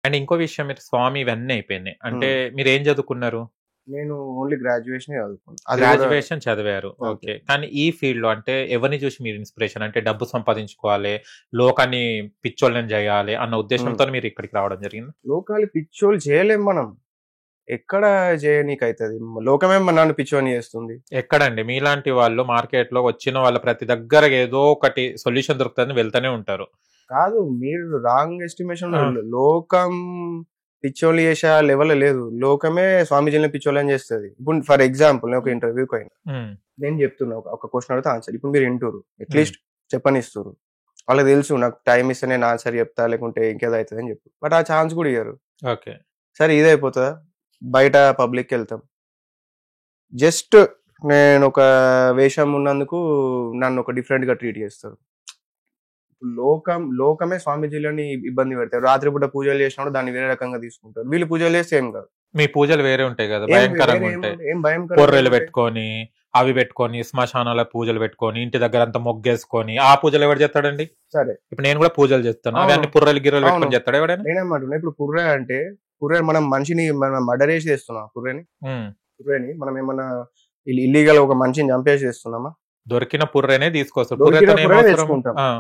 And ఇంకో విషయం, మీరు స్వామి ఇవన్నీ అయిపోయినాయి అంటే మీరు ఏం చదువుకున్నారు? నేను ఓన్లీ గ్రాడ్యుయేషన్ చదువుకున్నాను. గ్రాడ్యుయేషన్ చదివారు, అంతే. ఓకే. కానీ ఈ ఫీల్డ్ లో అంటే ఎవరిని చూసి మీరు ఇన్స్పిరేషన్, అంటే డబ్బు సంపాదించుకోవాలి, లోకాన్ని పిచ్చోళ్ళని చేయాలి అన్న ఉద్దేశంతో మీరు ఇక్కడికి రావడం జరిగింది? లోకాలు పిచ్చోళ్ళు చేయలేం మనం. ఎక్కడ చేయనీకైతుంది? లోకమే నన్ను పిచ్చోని చేస్తుంది. ఎక్కడండి మీలాంటి వాళ్ళు మార్కెట్ లో వచ్చిన వాళ్ళ ప్రతి దగ్గర ఏదో ఒకటి సొల్యూషన్ దొరుకుతుందని వెళ్తూనే ఉంటారు. కాదు, మీరు రాంగ్ ఎస్టిమేషన్. లోకం పిచ్చోళ్ళు చేసే లెవెల్ లేదు. లోకమే స్వామీజీని పిచ్చోళ్ళని చేస్తుంది. ఇప్పుడు ఫర్ ఎగ్జాంపుల్ నేను ఒక ఇంటర్వ్యూకి అయినా, నేను చెప్తున్నా ఒక క్వశ్చన్ అడిగితే ఆన్సర్. ఇప్పుడు మీరు వింటారు, అట్లీస్ట్ చెప్పనిస్తారు. వాళ్ళకి తెలుసు నాకు టైం ఇస్తే నేను ఆన్సర్ చెప్తా, లేకుంటే ఇంకేదో అవుతుంది అని చెప్పు. బట్ ఆ ఛాన్స్ కూడా ఇయ్యారు. ఓకే, సరే ఇదైపోతుందా? బయట పబ్లిక్కి వెళ్తాం, జస్ట్ నేను ఒక వేషం ఉన్నందుకు నన్ను ఒక డిఫరెంట్ గా ట్రీట్ చేస్తారు. లోకమే స్వామీజీలని ఇబ్బంది పెడతారు. రాత్రిపూట పూజలు చేసినప్పుడు దాన్ని వేరే రకంగా తీసుకుంటారు. వీళ్ళు పూజలు చేస్తే ఏం కాదు. మీ పూజలు వేరే ఉంటాయి కదా, భయంకరంగా ఉంటాయి. ఏం భయంకరంగా పొర్రెలు పెట్టుకొని అవి పెట్టుకొని శ్మశానాల పూజలు పెట్టుకొని ఇంటి దగ్గర అంతా మొగ్గేసుకొని ఆ పూజలు ఎవరు చేస్తాడండి? సరే, ఇప్పుడు నేను కూడా పూజలు చేస్తాను, అవన్నీ పుర్రెలు గిర్రెలు పెట్టుకొని చేస్తాడు ఎవడైనా? నేనేమంటున్నా, ఇప్పుడు పుర్రె అంటే పుర్రె మనం మనిషిని మనం మర్డర్ చేసి చేస్తున్నాం. పుర్రెని మనం ఏమన్నా ఇల్లీగల్ ఒక మనిషిని చంపేసి చేస్తున్నామా? దొరికిన పుర్రెనే తీసుకొస్తాం.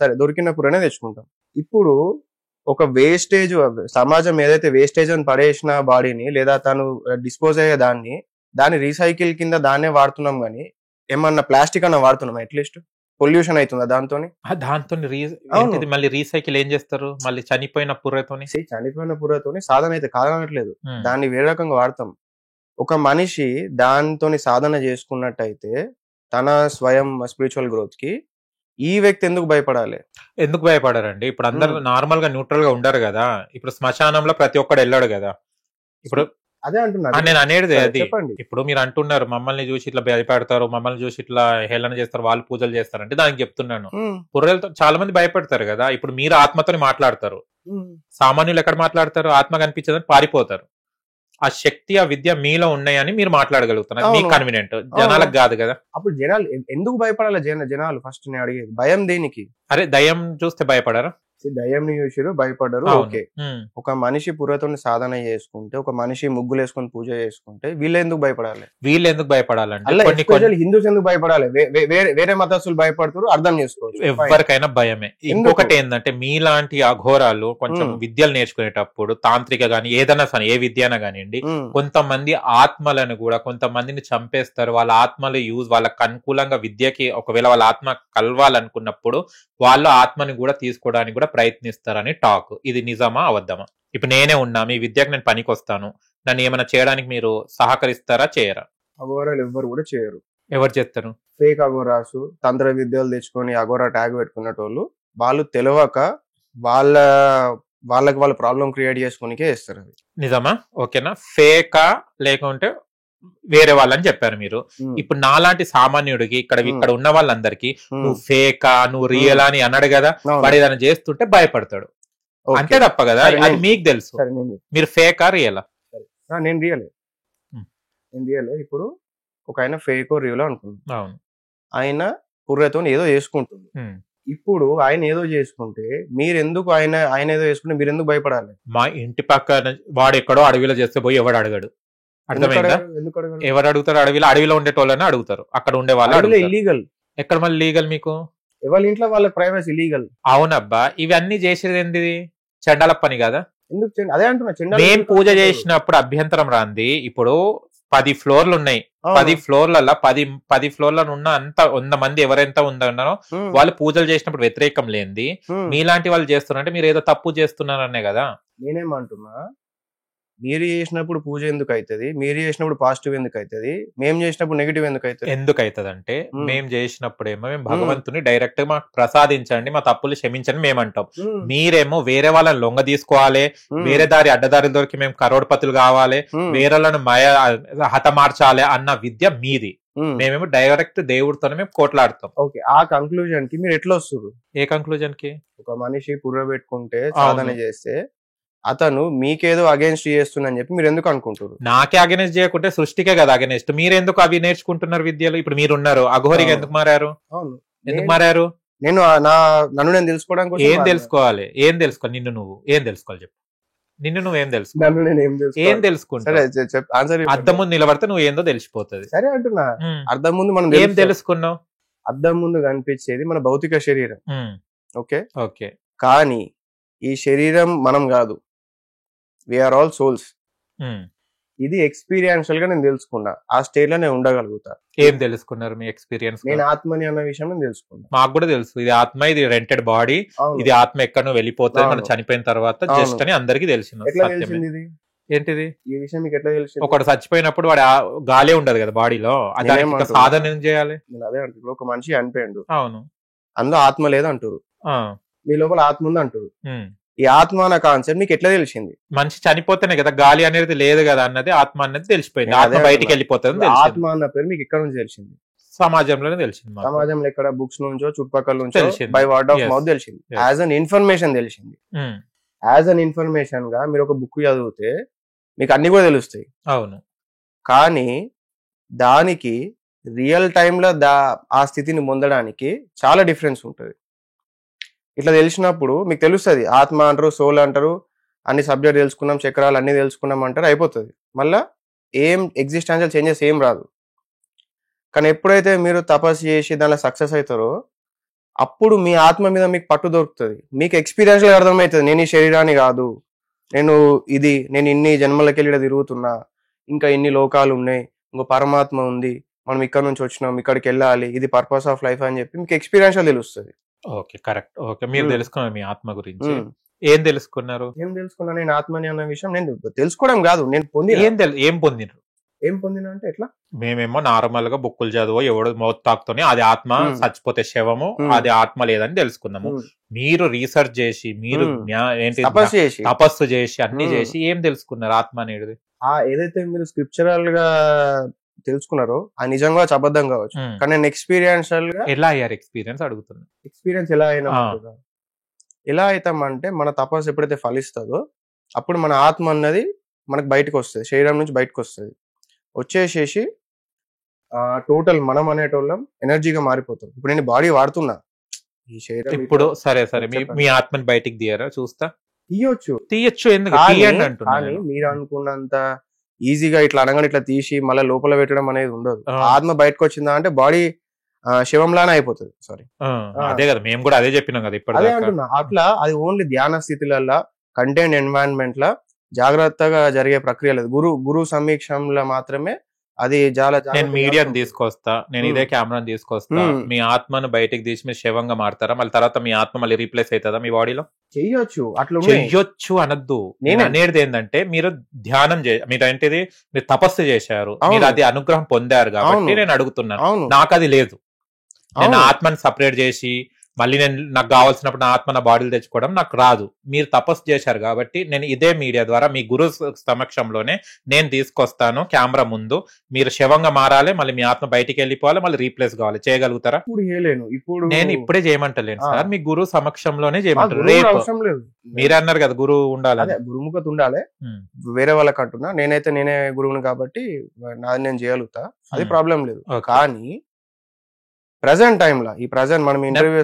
సరే, దొరికిన పుర్రెనే తెచ్చుకుంటాం. ఇప్పుడు ఒక వేస్టేజ్, సమాజం ఏదైతే వేస్టేజ్ అని పడేసిన బాడీని లేదా తను డిస్పోజ్ అయ్యే దాన్ని రీసైకిల్ కింద దాన్నే వాడుతున్నాం. కానీ ఏమన్నా ప్లాస్టిక్ అన్న వాడుతున్నాం? అట్లీస్ట్ పొల్యూషన్ అవుతుందా దాంతో? మళ్ళీ రీసైకిల్ ఏం చేస్తారు? మళ్ళీ చనిపోయిన పుర్రెతోని సాధన అయితే కాదనట్లేదు, దాన్ని వేరే రకంగా వాడతాం. ఒక మనిషి దానితోని సాధన చేసుకున్నట్టయితే తన స్వయం స్పిరిచువల్ గ్రోత్ కి ఈ వ్యక్తి ఎందుకు భయపడాలి? ఎందుకు భయపడారండి? ఇప్పుడు అందరు నార్మల్ గా న్యూట్రల్ గా ఉండరు కదా. ఇప్పుడు శ్మశానంలో ప్రతి ఒక్కడు వెళ్ళాడు కదా. ఇప్పుడు అదే అంటున్నా నేను అనేది అది. ఇప్పుడు మీరు అంటున్నారు మమ్మల్ని చూసి ఇట్లా భయపడతారు, మమ్మల్ని చూసి ఇట్లా హేళన చేస్తారు, వాళ్ళు పూజలు చేస్తారు అంటే దానికి చెప్తున్నాను. పుర్రెలతో చాలా మంది భయపడతారు కదా. ఇప్పుడు మీరు ఆత్మతో మాట్లాడతారు, సామాన్యులు ఎక్కడ మాట్లాడతారు? ఆత్మ కనిపించదని పారిపోతారు. ఆ శక్తి, ఆ విద్య మీలో ఉన్నాయని మీరు మాట్లాడగలుగుతున్నారు, మీకు కన్వీనియంట్. జనాలకు కాదు కదా. అప్పుడు జనాలు ఎందుకు భయపడాలి? జనాలు ఫస్ట్ నేను అడిగేది, భయం దేనికి? అరే దయ్యం చూస్తే భయపడరా? దయ్యం చూసిరు భయపడరు, ఓకే. ఒక మనిషి పుర్రతో సాధన చేసుకుంటే, ఒక మనిషి ముగ్గులు వేసుకొని పూజ చేసుకుంటే వీళ్ళు ఎందుకు భయపడాలంటే హిందూస్ ఎందుకు భయపడాలి? వేరే మతస్థులు భయపడుతారు, అర్థం చేసుకోవచ్చు. ఎవరికైనా భయమే. ఇంకొకటి ఏంటంటే మీలాంటి అఘోరాలు కొంచెం విద్యలు నేర్చుకునేటప్పుడు, తాంత్రిక గాని ఏదైనా సరే ఏ విద్య అయినా కానివ్వండి, కొంతమంది ఆత్మలను కూడా కొంతమందిని చంపేస్తారు. వాళ్ళ ఆత్మలు వాళ్ళకి అనుకూలంగా విద్యకి ఒకవేళ వాళ్ళ ఆత్మ కలవాలనుకున్నప్పుడు వాళ్ళు ఆత్మని కూడా తీసుకోవడానికి కూడా ప్రయత్నిస్తారని టాక్. ఇది నిజమా అబద్ధమా? ఇప్పుడు నేనే ఉన్నా, మీ విద్యకు నేను పనికి వస్తాను, నన్ను ఏమైనా చేయడానికి మీరు సహకరిస్తారా, చేయరా? అఘోరాలు ఎవ్వరు కూడా చేయరు. ఎవరు చేస్తారు? ఫేక్ అఘోరాసు, తంత్ర విద్యలు తెచ్చుకొని అఘోరా ట్యాగ్ పెట్టుకునేటోళ్ళు, వాళ్ళు తెలియక వాళ్ళకి వాళ్ళు ప్రాబ్లం క్రియేట్ చేసుకునికే చేస్తారు. నిజమా? ఓకేనా? ఫేకా లేకుంటే వేరే వాళ్ళని చెప్పారు మీరు. ఇప్పుడు నాలాంటి సామాన్యుడికి ఇక్కడ ఉన్న వాళ్ళందరికీ నువ్వు ఫేకా, నువ్వు రియల్ అని అన్నాడు కదా, వాడు ఏదైనా చేస్తుంటే భయపడతాడు, అంతే తప్ప కదా. అది మీకు తెలుసు. మీరు ఫేకా రియలా? నేను రియలే. ఇప్పుడు ఒక ఆయన ఫేక్ రియల్ అనుకుంటున్నాను. అవును, ఆయన పుర్రతో ఏదో చేసుకుంటుంది. ఇప్పుడు ఆయన ఏదో చేసుకుంటే మీరెందుకు ఆయన ఏదో చేసుకుంటే మీరు ఎందుకు భయపడాలి? మా ఇంటి పక్కన వాడు ఎక్కడో అడవిలో చేస్తే పోయి ఎవడు అడగడు, అర్థమైందా? ఎవరు అడుగుతారు? అడవిలో ఉండేటోళ్ళని అడుగుతారు, అక్కడ ఉండే వాళ్ళు. ఇల్లీగల్ ఎక్కడ మళ్ళీ లీగల్? మీకు ఎవరి ఇంట్లో వాళ్ళ ప్రైవసీ లీగల్. అవునబ్బా, ఇవన్నీ చేసేది ఏంటిది? చెండాల పని కదా. ఎందుకు? అదే అంటున్నా, మేము పూజ చేసినప్పుడు అభ్యంతరం రాంది. ఇప్పుడు 10 ఫ్లోర్లు ఉన్నాయి, 10 ఫ్లోర్లలో 10 ఫ్లోర్లను ఉన్న అంత 100 మంది ఎవరెంత ఉన్నారో వాళ్ళు పూజలు చేసినప్పుడు వ్యతిరేకం లేనిది మీలాంటి వాళ్ళు చేస్తున్నారంటే మీరు ఏదో తప్పు చేస్తున్నారనే కదా. నేనేమంటున్నా, మీరు చేసినప్పుడు పూజ ఎందుకు అవుతుంది? మీరు చేసినప్పుడు పాజిటివ్ ఎందుకు అవుతుంది? మేము చేసినప్పుడు నెగిటివ్ ఎందుకు అవుతుంది? ఎందుకు అవుతుంది అంటే మేము చేసినప్పుడేమో మేము భగవంతుని డైరెక్ట్ గా మాకు ప్రసాదించండి, మా తప్పులు క్షమించండి మేము అంటాం. మీరేమో వేరే వాళ్ళని లొంగ తీసుకోవాలి, వేరే దారి అడ్డదారి దొరికి మేము కరోడ్పతులు కావాలి, వేరే వాళ్ళని హతమార్చాలి అన్న విద్య మీది. మేమేమో డైరెక్ట్ దేవుడితోనే మేము కోట్లాడుతాం. ఓకే, ఆ కంక్లూజన్ కి మీరు ఎట్లా వస్తారు? ఏ కంక్లూజన్ కి? ఒక మనిషి పుర్ర పెట్టుకుంటే సాధన చేస్తే అతను మీకేదో అగేన్స్ట్ చేస్తుందని చెప్పి మీరు ఎందుకు అనుకుంటారు? నాకే అగేన్స్ట్ చేయకుంటే సృష్టికే కదా అగేన్స్ట్. మీరెందుకు అవి నేర్చుకుంటున్నారు విద్యలు? ఇప్పుడు మీరున్నారు, అఘోరిగా ఎందుకు మారారు? ఎందుకు మారారు? నేను నన్ను నేను తెలుసుకోవడానికి. ఏం తెలుసుకోవాలి? నిన్ను నువ్వు ఏం తెలుసుకోవాలి చెప్పు. నిన్ను నువ్వేం తెలుసు? నన్ను నేను ఏం తెలుసుకుంటా? ఆన్సర్ అద్దం ముందు నిలబడితే నువ్వు ఏందో తెలిసిపోతుంది. సరే అంటున్నా, అద్దం ముందు మనం ఏం తెలుసుకున్నావు? అద్దం ముందు కనిపించేది మన భౌతిక శరీరం. ఓకే ఓకే, కానీ ఈ శరీరం మనం కాదు, వీఆర్ ఆల్ సోల్స్. ఇది ఎక్స్పీరియన్షియల్ గా నేను తెలుసుకున్నా, ఆ స్టేట్ లో నేను ఉండగలుగుతా. ఏం తెలుసుకున్నారు మీ ఎక్స్పీరియన్స్? నేను ఆత్మని అన్న విషయం నేను తెలుసుకున్నా. మాకు కూడా తెలుసు, ఇది ఆత్మ, ఇది రెంటెడ్ బాడీ, ఇది ఆత్మ ఎక్కడ నువ్వు వెళ్ళిపోతుంది మనం చనిపోయిన తర్వాత జస్ట్ అని అందరికి తెలిసింది. ఎట్లా తెలిసింది ఇది? ఏంటిది ఈ విషయం మీకు ఎట్లా తెలిసింది? ఒకడు చచ్చిపోయినప్పుడు వాడు గాలే ఉండదు కదా బాడీలో, దానికి సాధన ఏం చేయాలి? నేను అదే అంటున్నా, ఒక మనిషి చనిపోయాడు, అవును, అందులో ఆత్మ లేదు అంటారు, మీ లోపల ఆత్మ ఉంది అంటారు. ఈ ఆత్మ అన్న కాన్సెప్ట్ మీకు ఎట్లా తెలిసింది? మనిషి చనిపోతేనే కదా గాలి అనేది లేదు కదా అన్నది, ఆత్మ అనేది తెలిసిపోయింది. ఆత్మ బయటికి వెళ్ళిపోతుంది. ఆత్మ అన్న పేరు మీకు ఎక్కడ నుంచి తెలిసింది? సమాజంలోనే తెలిసింది. సమాజంలో ఎక్కడ? బుక్స్ నుంచో, చుట్టుపక్కల నుంచో, బై వర్డ్ ఆఫ్ మౌత్ తెలిసింది. యాజ్ అన్ ఇన్ఫర్మేషన్ తెలిసింది. యాజ్ అన్ ఇన్ఫర్మేషన్ గా మీరు ఒక బుక్ చదివితే మీకు అన్ని కూడా తెలుస్తాయి. అవును, కానీ దానికి రియల్ టైమ్ లో ఆ స్థితిని పొందడానికి చాలా డిఫరెన్స్ ఉంటుంది. ఇట్లా తెలిసినప్పుడు మీకు తెలుస్తుంది, ఆత్మ అంటారు, సోల్ అంటారు, అన్ని సబ్జెక్ట్ తెలుసుకున్నాం, చక్రాలు అన్ని తెలుసుకున్నాం అంటారు, అయిపోతుంది. మళ్ళా ఏం ఎగ్జిస్టెన్షియల్ చేంజెస్ ఏం రాదు. కానీ ఎప్పుడైతే మీరు తపస్సు చేసి దానిలో సక్సెస్ అవుతారో అప్పుడు మీ ఆత్మ మీద మీకు పట్టు దొరుకుతుంది. మీకు ఎక్స్పీరియన్స్గా అర్థమవుతుంది, నేను ఈ శరీరాన్ని కాదు, నేను ఇన్ని జన్మలకి వెళ్ళి తిరుగుతున్నా, ఇంకా ఇన్ని లోకాలు ఉన్నాయి, ఇంకో పరమాత్మ ఉంది, మనం ఇక్కడ నుంచి వచ్చినాం, ఇక్కడికి వెళ్ళాలి, ఇది పర్పస్ ఆఫ్ లైఫ్ అని చెప్పి మీకు ఎక్స్పీరియన్షియల్ తెలుస్తుంది. Okay, correct. ఓకే, మీరు తెలుసుకున్నారు మీ ఆత్మ గురించి. ఏం తెలుసుకున్నారు? నేను ఆత్మని అన్న విషయం నేను తెలుసుకోవడం కాదు, నేను ఏం పొందిన అంటే ఎట్లా? మేమేమో నార్మల్ గా బుక్కులు చదువు, ఎవడు మౌత్ తాకుతోనే అది ఆత్మ, చచ్చిపోతే శవము, అది ఆత్మ లేదని తెలుసుకున్నాము. మీరు రీసెర్చ్ చేసి, మీరు ఏంటి తపస్సు చేసి అన్ని చేసి ఏం తెలుసుకున్నారు ఆత్మ అనేది? ఏదైతే మీరు స్క్రిప్చరల్ గా తెలుసుకున్నారో అది నిజంగా అబద్ధం కావచ్చు, కానీ నేను ఎక్స్పీరియన్షియల్ గా ఎలా అయ్యారు? ఎక్స్పీరియన్స్ ఎలా అయినా ఎలా అవుతామంటే, మన తపస్సు ఎప్పుడైతే ఫలిస్తుందో అప్పుడు మన ఆత్మ అన్నది మనకు బయటకు వస్తుంది, శరీరం నుంచి బయటకు వస్తుంది. వచ్చేసేసి టోటల్ మనం అనేటోళ్ళం ఎనర్జీగా మారిపోతాం. ఇప్పుడు నేను బాడీ వాడుతున్నా, ఈ శరీరం ఇప్పుడు సరే మీ ఆత్మని బయటికి తీయరా? తీయొచ్చు ఎందుకు? కానీ మీరు అనుకున్నంత ఈజీగా ఇట్లా అనగానే ఇట్లా తీసి మళ్ళీ లోపల పెట్టడం అనేది ఉండదు. ఆత్మ బయటకు వచ్చిందా అంటే బాడీ శివంలానే అయిపోతుంది. సారీ, అదే కదా మేము కూడా అదే చెప్పినాం కదా ఇప్పుడు. అదే అంటున్నా, అట్లా అది ఓన్లీ ధ్యాన స్థితిలల్లో, కంటెంట్ ఎన్వైరన్మెంట్ లా జాగ్రత్తగా జరిగే ప్రక్రియ లేదు. గురు సమీక్షంలో మాత్రమే అది చాలా. నేను మీడియాని తీసుకొస్తా, నేను ఇదే కెమెరాని తీసుకొస్తా, మీ ఆత్మను బయటకు తీసి మీరు శవంగా మారుతారా? మళ్ళీ తర్వాత మీ ఆత్మ మళ్ళీ రీప్లేస్ అవుతుందా మీ బాడీలో? చెయ్యొచ్చు అనొద్దు. నేను అనేది ఏంటంటే, మీరు ధ్యానం మీరు ఏంటిది, మీరు తపస్సు చేశారు, మీరు అది అనుగ్రహం పొందారు కాబట్టి నేను అడుగుతున్నాను. నాకు అది లేదు. నేను ఆత్మని సపరేట్ చేసి మళ్ళీ నాకు కావాల్సినప్పుడు నా ఆత్మ నా బాడీలు తెచ్చుకోవడం నాకు రాదు. మీరు తపస్సు చేశారు కాబట్టి నేను ఇదే మీడియా ద్వారా మీ గురు సమక్షంలోనే నేను తీసుకొస్తాను కెమెరా ముందు. మీరు శవంగా మారాలి, మళ్ళీ మీ ఆత్మ బయటికి వెళ్ళిపోవాలి, మళ్ళీ రీప్లేస్ కావాలి. చేయగలుగుతారా? నేను ఇప్పుడే చేయమంటలేను సార్, మీ గురు సమక్షంలోనే చేయమంటారు. రేపు మీరే అన్నారు కదా గురువు ఉండాలి, గురుముఖత ఉండాలి. వేరే వాళ్ళకి అంటున్నా, నేనే గురువుని కాబట్టి నాది నేను చేయగలుగుతా, అది ప్రాబ్లం లేదు. కానీ ప్రెజెంట్ టైమ్ లో, ఈ ప్రెజెంట్ మనం ఇంటర్వ్యూ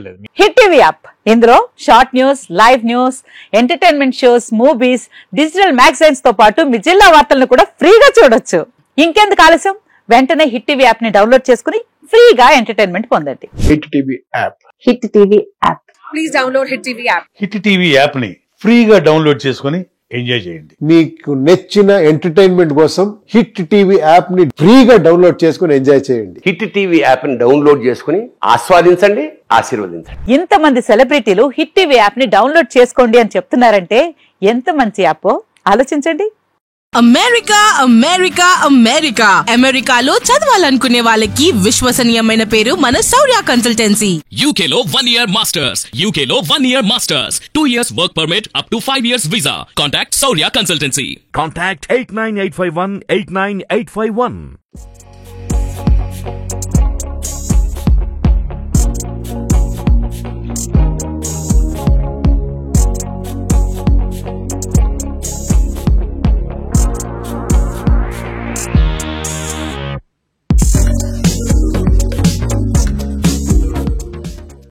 లేదు. హిట్ టీవీ యాప్, ఇందులో short news, live news, entertainment shows, movies, digital magazines తో పాటు మీ జిల్లా వార్తలను కూడా ఫ్రీగా చూడొచ్చు. ఇంకెందుకు ఆలస్యం, వెంటనే హిట్ టీవీ యాప్ ని డౌన్లోడ్ చేసుకుని ఫ్రీగా ఎంటర్టైన్మెంట్ పొందండి. Hit TV app, hit TV app, please download hit TV app. Hit TV app ని ఫ్రీగా డౌన్లోడ్ చేసుకుని ఎంజాయ్ చేయండి. మీకు నచ్చిన ఎంటర్టైన్మెంట్ కోసం హిట్ టీవీ యాప్ ని ఫ్రీగా డౌన్లోడ్ చేసుకుని ఎంజాయ్ చేయండి. హిట్ టీవీ యాప్ ని డౌన్లోడ్ చేసుకుని ఆస్వాదించండి, ఆశీర్వదించండి. ఇంతమంది సెలబ్రిటీలు హిట్ టీవీ యాప్ ని డౌన్లోడ్ చేసుకోండి అని చెప్తున్నారంటే ఎంత మంచి యాప్ ఆలోచించండి. అమెరికా అమెరికాలో చదవాలనుకునే వాళ్ళకి విశ్వసనీయమైన పేరు మన శౌర్య కన్సల్టెన్సీ. UK లో 1 year masters, UK లో 1 year masters, 2 years work permit up to 5 years visa. Contact Shaurya Consultancy. Contact 89851 89851.